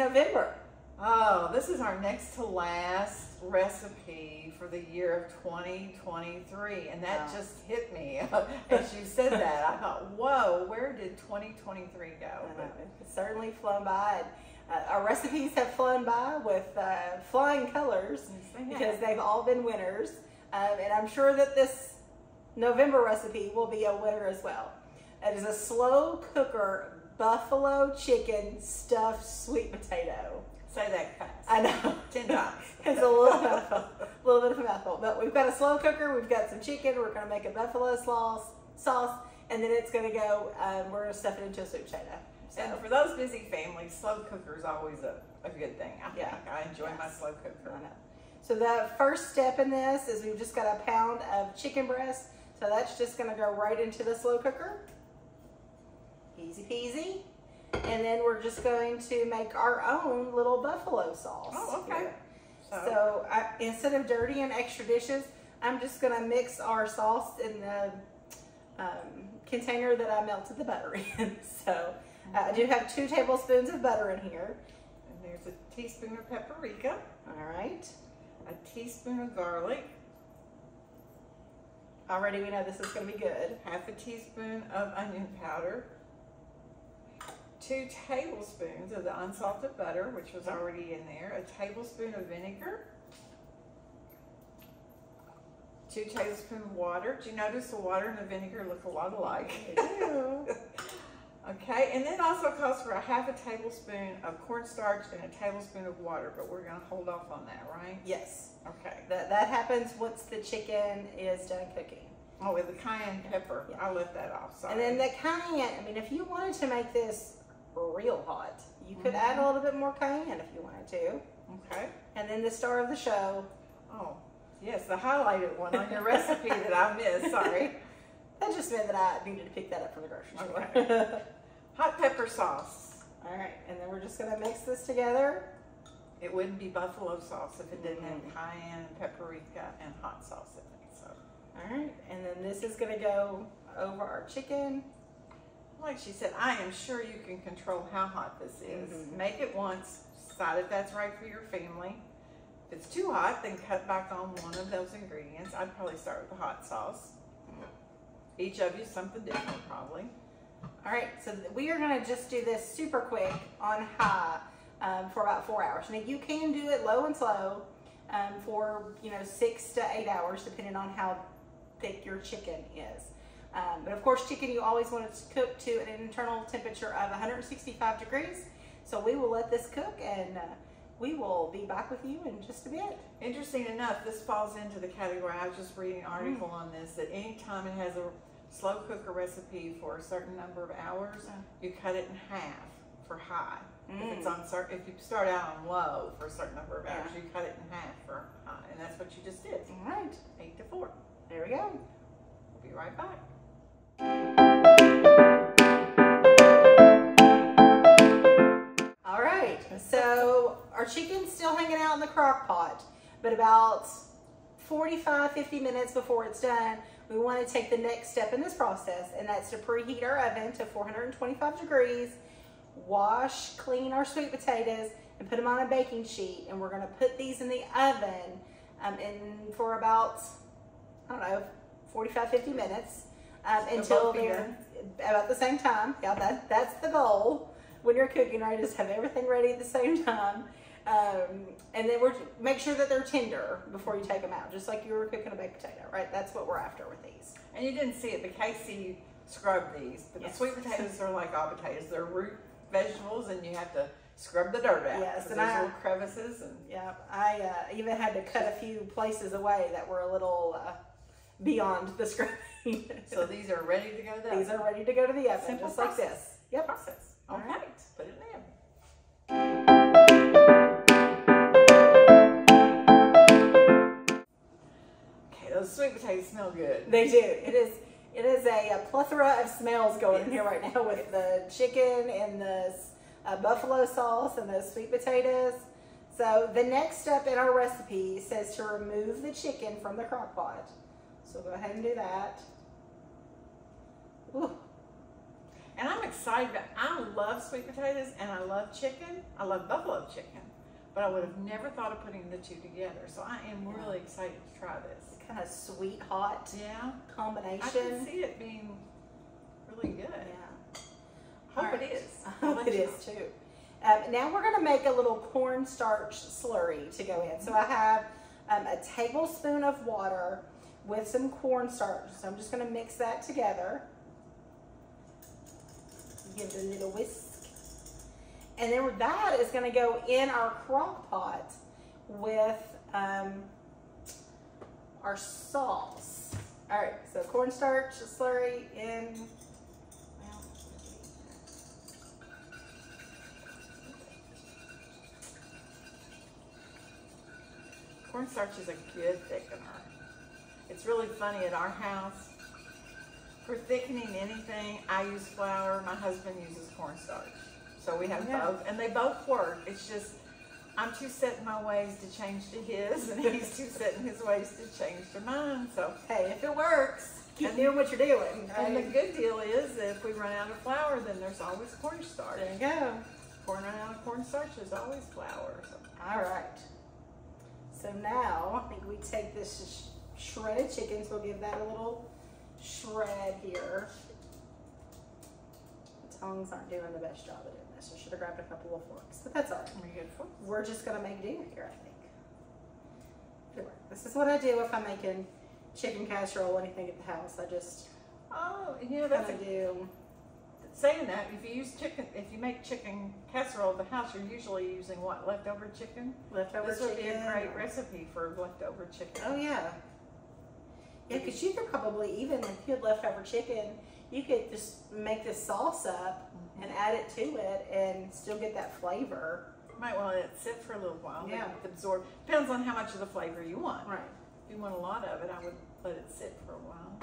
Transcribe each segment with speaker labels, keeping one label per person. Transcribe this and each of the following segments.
Speaker 1: November.
Speaker 2: Oh, this is our next to last recipe for the year of 2023. And that just hit me as you said that. I thought, whoa, where did 2023 go?
Speaker 1: I know, it's certainly flown by. Our recipes have flown by with flying colors because they've all been winners. And I'm sure that this November recipe will be a winner as well. It is a slow cooker buffalo chicken stuffed sweet potato.
Speaker 2: Say that fast.
Speaker 1: I know.
Speaker 2: 10 times.
Speaker 1: It's a little bit of a mouthful. But we've got a slow cooker. We've got some chicken. We're going to make a buffalo sauce. And then it's going to go, we're going to stuff it into a sweet potato. So.
Speaker 2: And for those busy families, slow cooker is always a good thing. I enjoy my slow cooker.
Speaker 1: I know. So the first step in this is we've just got a pound of chicken breast. So that's just going to go right into the slow cooker. Easy peasy. And then we're just going to make our own little buffalo sauce.
Speaker 2: Oh, okay.
Speaker 1: Here. So instead of dirty and extra dishes, I'm just going to mix our sauce in the container that I melted the butter in. So I do have 2 tablespoons of butter in here.
Speaker 2: And there's a teaspoon of paprika.
Speaker 1: All right.
Speaker 2: A teaspoon of garlic.
Speaker 1: Already we know this is going to be good.
Speaker 2: Half a teaspoon of onion powder. 2 tablespoons of the unsalted butter, which was already in there. A tablespoon of vinegar. 2 tablespoons of water. Do you notice the water and the vinegar look a lot alike?
Speaker 1: They do.
Speaker 2: Okay, and then also calls for a half a tablespoon of cornstarch and a tablespoon of water, but we're going to hold off on that, right?
Speaker 1: Yes.
Speaker 2: Okay.
Speaker 1: That happens once the chicken is done cooking.
Speaker 2: Oh, with the cayenne pepper.
Speaker 1: Yeah.
Speaker 2: I left that off, sorry.
Speaker 1: And then the cayenne, I mean, if you wanted to make this real hot, you could add a little bit more cayenne if you wanted to.
Speaker 2: Okay.
Speaker 1: And then the star of the show.
Speaker 2: Oh, yes, the highlighted one on your recipe that I missed, sorry.
Speaker 1: That just meant that I needed to pick that up from the grocery store.
Speaker 2: Okay. Hot pepper sauce.
Speaker 1: All right, and then we're just going to mix this together.
Speaker 2: It wouldn't be buffalo sauce if it didn't have cayenne and paprika and hot sauce in it. So.
Speaker 1: All right, and then this is going to go over our chicken.
Speaker 2: Like she said, I am sure you can control how hot this is. Make it once, decide if that's right for your family. If it's too hot, then cut back on one of those ingredients. I'd probably start with the hot sauce. Each of you something different, probably.
Speaker 1: All right, so we are going to just do this super quick on high for about 4 hours. Now you can do it low and slow for 6 to 8 hours, depending on how thick your chicken is. But of course, chicken you always want it to cook to an internal temperature of 165 degrees. So we will let this cook, and we will be back with you in just a bit.
Speaker 2: Interesting enough, this falls into the category. I was just reading an article on this, that anytime it has a slow cooker recipe for a certain number of hours, you cut it in half for high. If it's on if you start out on low for a certain number of hours, you cut it in half for high, and that's what you just did.
Speaker 1: All right,
Speaker 2: 8 to 4.
Speaker 1: there we go.
Speaker 2: We'll be right back.
Speaker 1: All right, so our chicken's still hanging out in the crock pot, but about 45-50 minutes before it's done, we want to take the next step in this process, and that's to preheat our oven to 425 degrees, wash, clean our sweet potatoes, and put them on a baking sheet, and we're going to put these in the oven for about, 45-50 minutes until they're about the same time. Yeah, that's the goal when you're cooking, right? Just have everything ready at the same time. And then make sure that they're tender before you take them out, just like you were cooking a baked potato, right? That's what we're after with these.
Speaker 2: And you didn't see it, but Kacy scrubbed these. But the sweet potatoes are like all potatoes. They're root vegetables, and you have to scrub the dirt out.
Speaker 1: Yes, and
Speaker 2: there's little crevices. And
Speaker 1: yeah, I even had to cut a few places away that were a little beyond the scrubbing.
Speaker 2: So these are ready to go to the oven.
Speaker 1: These are ready to go to the oven,
Speaker 2: Simple
Speaker 1: just
Speaker 2: process.
Speaker 1: like this. Yep.
Speaker 2: Process. All right. Put it in the oven. Okay, those sweet potatoes smell good.
Speaker 1: They do. It is a plethora of smells going in here right now with the chicken and the buffalo sauce and those sweet potatoes. So the next step in our recipe says to remove the chicken from the crock pot. So go ahead and do that. Ooh.
Speaker 2: And I'm excited about, I love sweet potatoes and I love chicken. I love buffalo chicken, but I would have never thought of putting the two together. So I am really excited to try this.
Speaker 1: Kind of sweet, hot combination.
Speaker 2: I can see it being really good.
Speaker 1: Yeah.
Speaker 2: Hope it is.
Speaker 1: I hope it is too. Now we're going to make a little cornstarch slurry to go in. So I have a tablespoon of water with some cornstarch. So I'm just going to mix that together. Give it a little whisk. And then that is going to go in our crock pot with our sauce. All right, so cornstarch slurry in. Well,
Speaker 2: cornstarch is a good thickener. It's really funny at our house. For thickening anything, I use flour. My husband uses cornstarch. So we have both, and they both work. It's just, I'm too set in my ways to change to his, and he's too set in his ways to change to mine. So,
Speaker 1: hey, if it works, keep doing what you're doing. Right?
Speaker 2: And the good deal is that if we run out of flour, then there's always cornstarch.
Speaker 1: There you go.
Speaker 2: If we run out of cornstarch, there's always flour. So.
Speaker 1: All right. So now, I think we take this shredded chicken, so we'll give that a little shred here. The tongs aren't doing the best job of doing this. I should have grabbed a couple of forks, but that's all right. We're just gonna make do here, I think. This is what I do if I'm making chicken casserole or anything at the house. I just
Speaker 2: that's
Speaker 1: do.
Speaker 2: Saying that, if you use chicken, if you make chicken casserole at the house, you're usually using what, leftover chicken?
Speaker 1: Leftover
Speaker 2: chicken. This would be a great recipe for leftover chicken.
Speaker 1: Oh yeah. Yeah, because you could probably, even if you had leftover chicken, you could just make this sauce up and add it to it and still get that flavor.
Speaker 2: You might want to let it sit for a little while.
Speaker 1: Yeah.
Speaker 2: Let it absorb. Depends on how much of the flavor you want.
Speaker 1: Right.
Speaker 2: If you want a lot of it, I would let it sit for a while.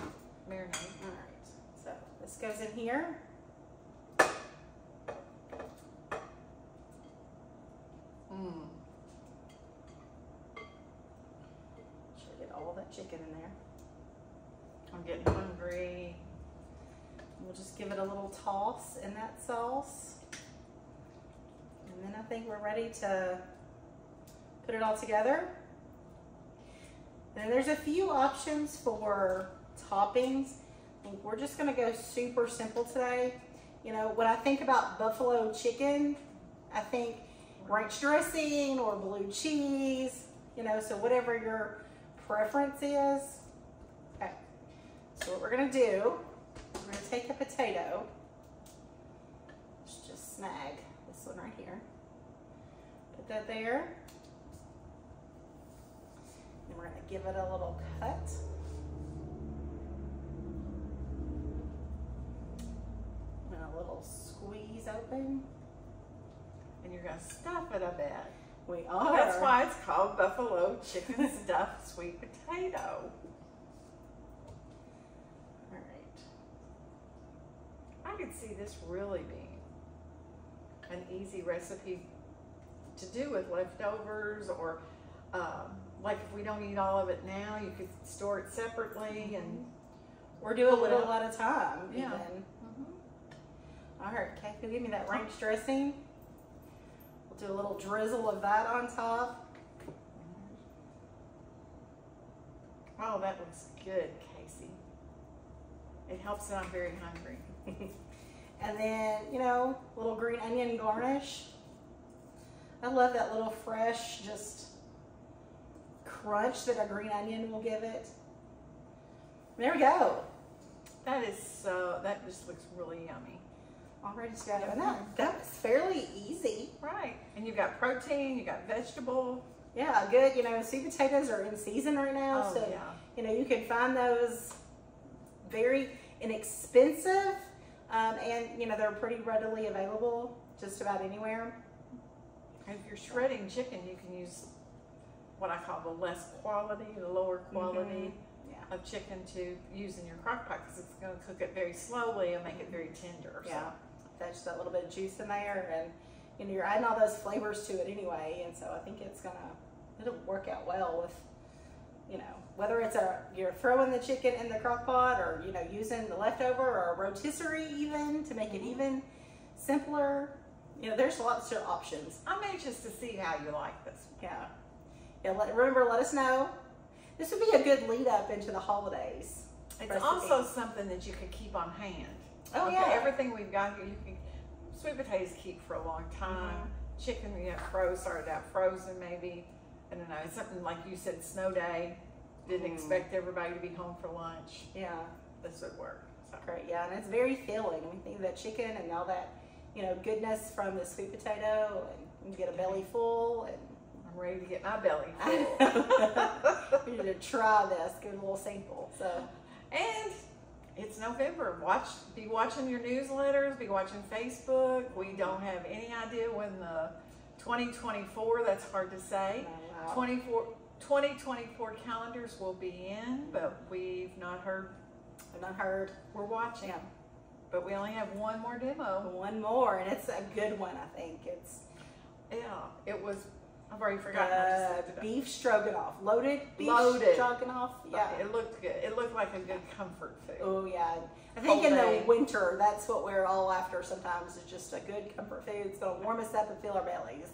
Speaker 2: Marinate.
Speaker 1: All right. So this goes in here. Should get all that chicken in there.
Speaker 2: I'm getting hungry.
Speaker 1: We'll just give it a little toss in that sauce. And then I think we're ready to put it all together. And there's a few options for toppings. I think we're just gonna go super simple today. You know, when I think about buffalo chicken, I think ranch dressing or blue cheese, you know, so whatever your preference is. Okay, so what we're gonna do, we're gonna take a potato. Let's just snag this one right here. Put that there. And we're gonna give it a little cut. And a little squeeze open.
Speaker 2: And you're going to stuff it, I bet.
Speaker 1: We are.
Speaker 2: That's why it's called buffalo chicken stuffed sweet potato.
Speaker 1: All right.
Speaker 2: I could see this really being an easy recipe to do with leftovers, or like if we don't eat all of it now, you could store it separately and
Speaker 1: or do a little at a time.
Speaker 2: Yeah.
Speaker 1: All right, Kacy, give me that ranch dressing. We'll do a little drizzle of that on top.
Speaker 2: Oh, that looks good, Kacy. It helps that I'm very hungry.
Speaker 1: And then, you know, little green onion garnish. I love that little fresh, just crunch that a green onion will give it. There we go.
Speaker 2: That just looks really yummy.
Speaker 1: All ready to go. And that was fairly easy.
Speaker 2: Right. And you've got protein, you got vegetable.
Speaker 1: Yeah, good. You know, sweet potatoes are in season right now.
Speaker 2: Oh,
Speaker 1: so,
Speaker 2: yeah.
Speaker 1: you know, you can find those very inexpensive. And, you know, they're pretty readily available just about anywhere.
Speaker 2: And if you're shredding chicken, you can use what I call the less quality, the lower quality of chicken to use in your crock pot, because it's going to cook it very slowly and make it very tender.
Speaker 1: Yeah. That's just that little bit of juice in there, and you know, you're adding all those flavors to it anyway, and so I think it'll work out well with, you know, whether it's you're throwing the chicken in the crock pot, or using the leftover, or a rotisserie even to make it even simpler. There's lots of options.
Speaker 2: I'm anxious to see how you like this.
Speaker 1: Yeah. Remember, let us know. This would be a good lead up into the holidays.
Speaker 2: It's also something that you could keep on hand.
Speaker 1: Oh, yeah.
Speaker 2: Everything we've got here, sweet potatoes keep for a long time. Chicken, started out frozen maybe. I don't know, something like you said, snow day. Didn't expect everybody to be home for lunch.
Speaker 1: Yeah.
Speaker 2: This would work. So.
Speaker 1: Great, yeah, and it's very filling. We think that chicken and all that, goodness from the sweet potato, and you get a belly full. And
Speaker 2: I'm ready to get my belly full.
Speaker 1: You need to try this. Give it a little sample. So,
Speaker 2: and it's November. Be watching your newsletters. Be watching Facebook. We don't have any idea when the 2024. That's hard to say.
Speaker 1: Oh, wow.
Speaker 2: 2024 calendars will be in, but we've not heard. We're watching.
Speaker 1: Yeah.
Speaker 2: But we only have one more demo.
Speaker 1: One more, and it's a good one, I think.
Speaker 2: It was, I've already forgotten what to say today.
Speaker 1: Beef stroganoff. Loaded beef stroganoff. Yeah.
Speaker 2: It looked good. It looked like a good comfort food.
Speaker 1: Oh, yeah. I think in the winter, that's what we're all after sometimes, is just a good comfort food. It's going to warm us up and fill our bellies.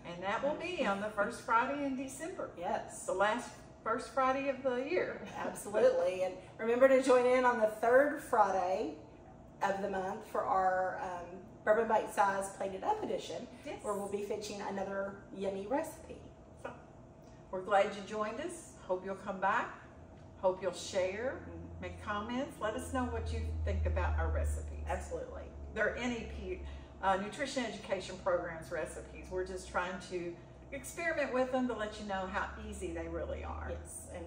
Speaker 2: And that will be on the first Friday in December.
Speaker 1: Yes.
Speaker 2: The first Friday of the year.
Speaker 1: Absolutely. And remember to join in on the third Friday of the month for our Bourbon Bite Size Plated Up edition, where we'll be featuring another yummy recipe.
Speaker 2: So, we're glad you joined us. Hope you'll come back. Hope you'll share, make comments. Let us know what you think about our recipes.
Speaker 1: Absolutely.
Speaker 2: They're NEP, Nutrition Education Programs recipes. We're just trying to experiment with them to let you know how easy they really are.
Speaker 1: Yes, and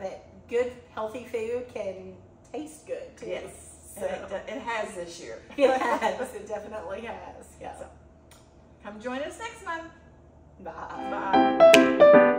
Speaker 1: that good, healthy food can taste good too.
Speaker 2: Yes. So, it has this year.
Speaker 1: It has. It definitely has. Yeah.
Speaker 2: So, come join us next month.
Speaker 1: Bye. Bye.